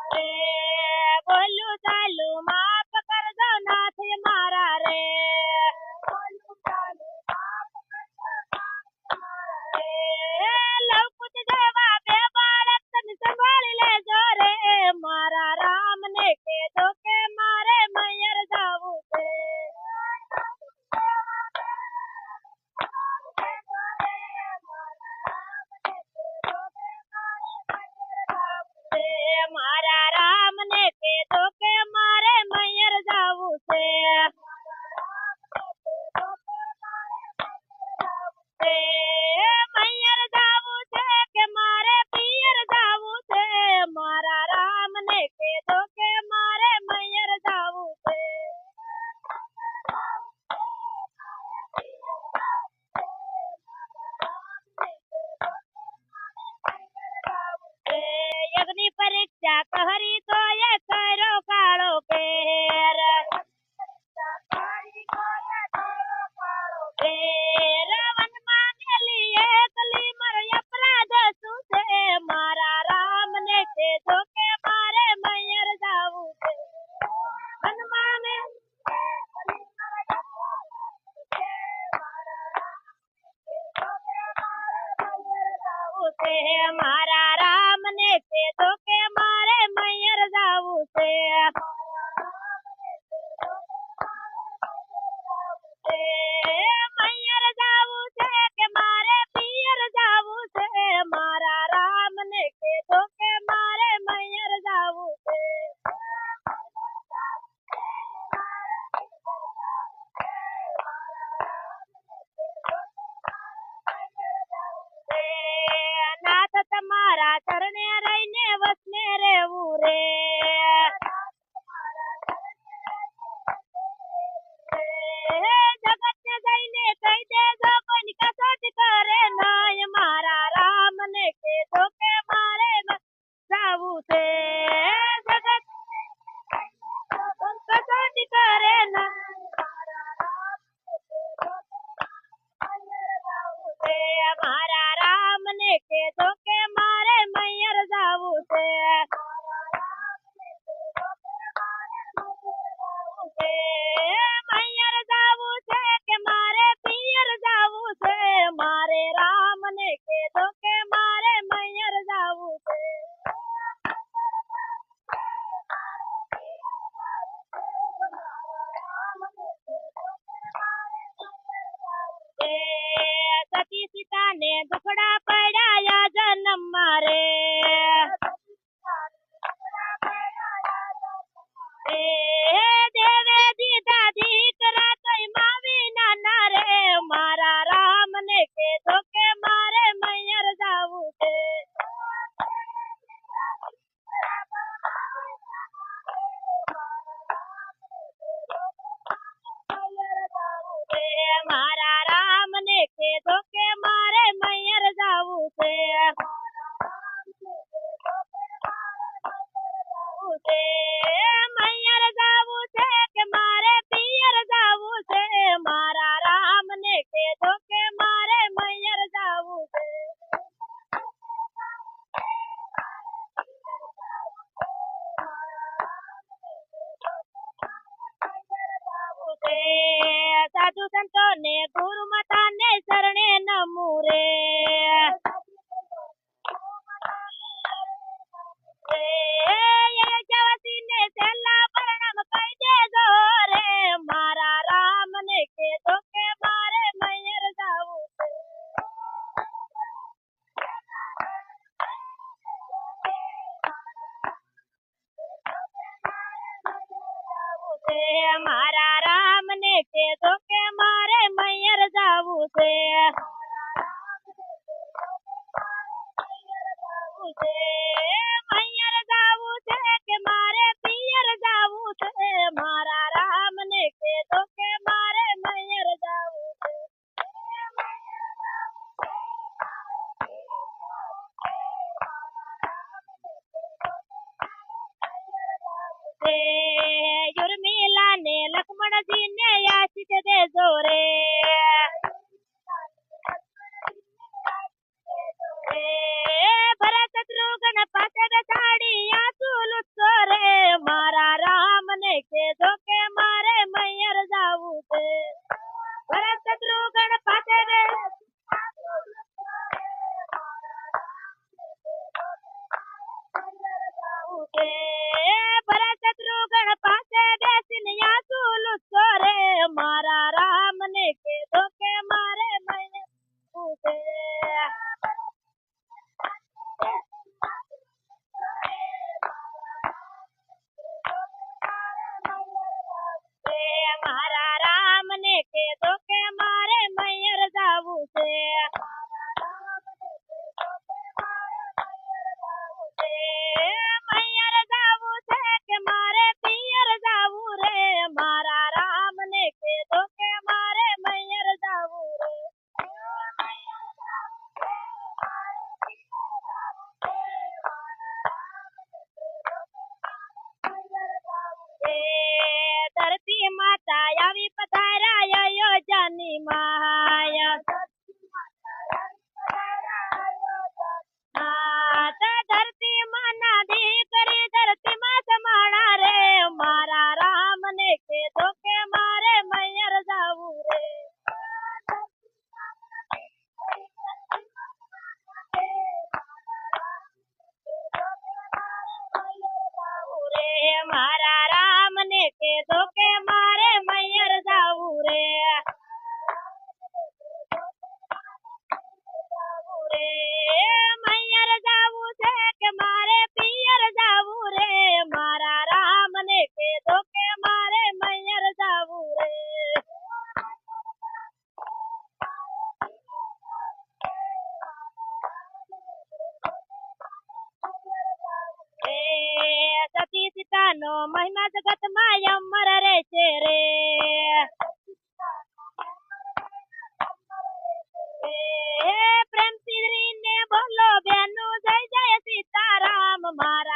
રે બોલું ચાલુ માફ કરજો નાથ મારા રે લવકુશ જેવા બે બાળક તને સંભાળી લેજો રે મારા રામ ને કહેજો કે મારે મૈયર જાવું છે મારા રામ ને કહેજો કે મારે મૈયર જાવું છે મૈયર જાવું છે કે મારે પિયર જાવું છે મારા રામ ને કહેજો કે મારે મૈયર જાવું છે યજ્ઞની પરીક્ષા કહરી તો એ કર્યો કાળો કેર રાવણ માંગેલી એકલી મારો અપરાધ શું છે મારા રામ ને કહેજો કે મારે મૈયર જાવું છે હનુમાને મારા રામ ને કહેજો કે મારે મૈયર જાવું છે મૈયર જાવું છે કે મારે પિયર જાવું છે મારા રામ ને કહેજો કે મારે મૈયર જાવું છે નાથ તમારા ચરણે રહીને વસને રહેવું રે જગત ને જઈને કહી દેજો કોઈની કસોટી કરે નાય મારા રામ ને કહેજો કે મારે જાવું છે જગત કસોટી કરે ના મારા રામ ને કહેજો કે મારે મૈયર જાવું છે મૈયર જાવું છે કે મારે પિયર જાવું છે મારે રામ ને કહેજો કે મારે મૈયર જાવું છે સતી સીતા ને દુખડા પડ્યા જન્મ મારે દેવે દીધા દીકરા તોય માવી નાના રે મારા રામ ને કહેજો કે મારે મૈયર જાવું છે મારા રામ ને કહેજો કે મારે મૈયર જાવું છે મૈયર જાવું છે કે મારે પિયર જાવું છે મારા રામ ને કહેજો કે મારે મૈયર જાવું છે સાધુ સંતો ને ગુરુ માતા ને શરણે નમું રે જવતી ને છેલ્લા પરણામ કહી દેજો રે મારા રામ ને કહેજો કે મારે મૈયર જાવું છે મારા રામ ને કહેજો કે મારે મૈયર જાવું છે મૈયર જાવું છે કે મારે પિયર જાવું છે મારા રામ ને કહેજો કે મારે મૈયર જાવું છે યુર્મિલા ને લક્ષ્મણજી ને આશીષ દેજો રે ભરત શત્રુઘ્ન પાસે બેસાડી આંસુ લૂટતો છે ભરત શત્રુઘ્ન પાસે બેસીને આંસુ લૂછતો રે મારા રામને કીધો કે મારે મને પૂછે મારા રામને કીધો કે મારે મૈયર જાવું છે મૈયર જાવું છે કે મારે પિયર જાવું રે મારા રામને કીધો કે મારે મૈયર જાવું રે ધરતી માતા આવી પધાર્યા અયોધ્યાની માયા ધરતી માના દીકરી ધરતી માં સમાણા રે મારા રામને કીધો કે મારે મૈયર જાવું રે મારા રામને કીધો કે મારે મૈયર જાવું રે મૈયર જાવું છે કે મારે પિયર જાવું રે મારા રામને કીધો કે મારે મૈયર જાવું રે સતી સીતાનો મહિમા જગતમાં અમર રે છે રે પ્રેમથી ને બોલો બેનું જય જય સીતારામ મારા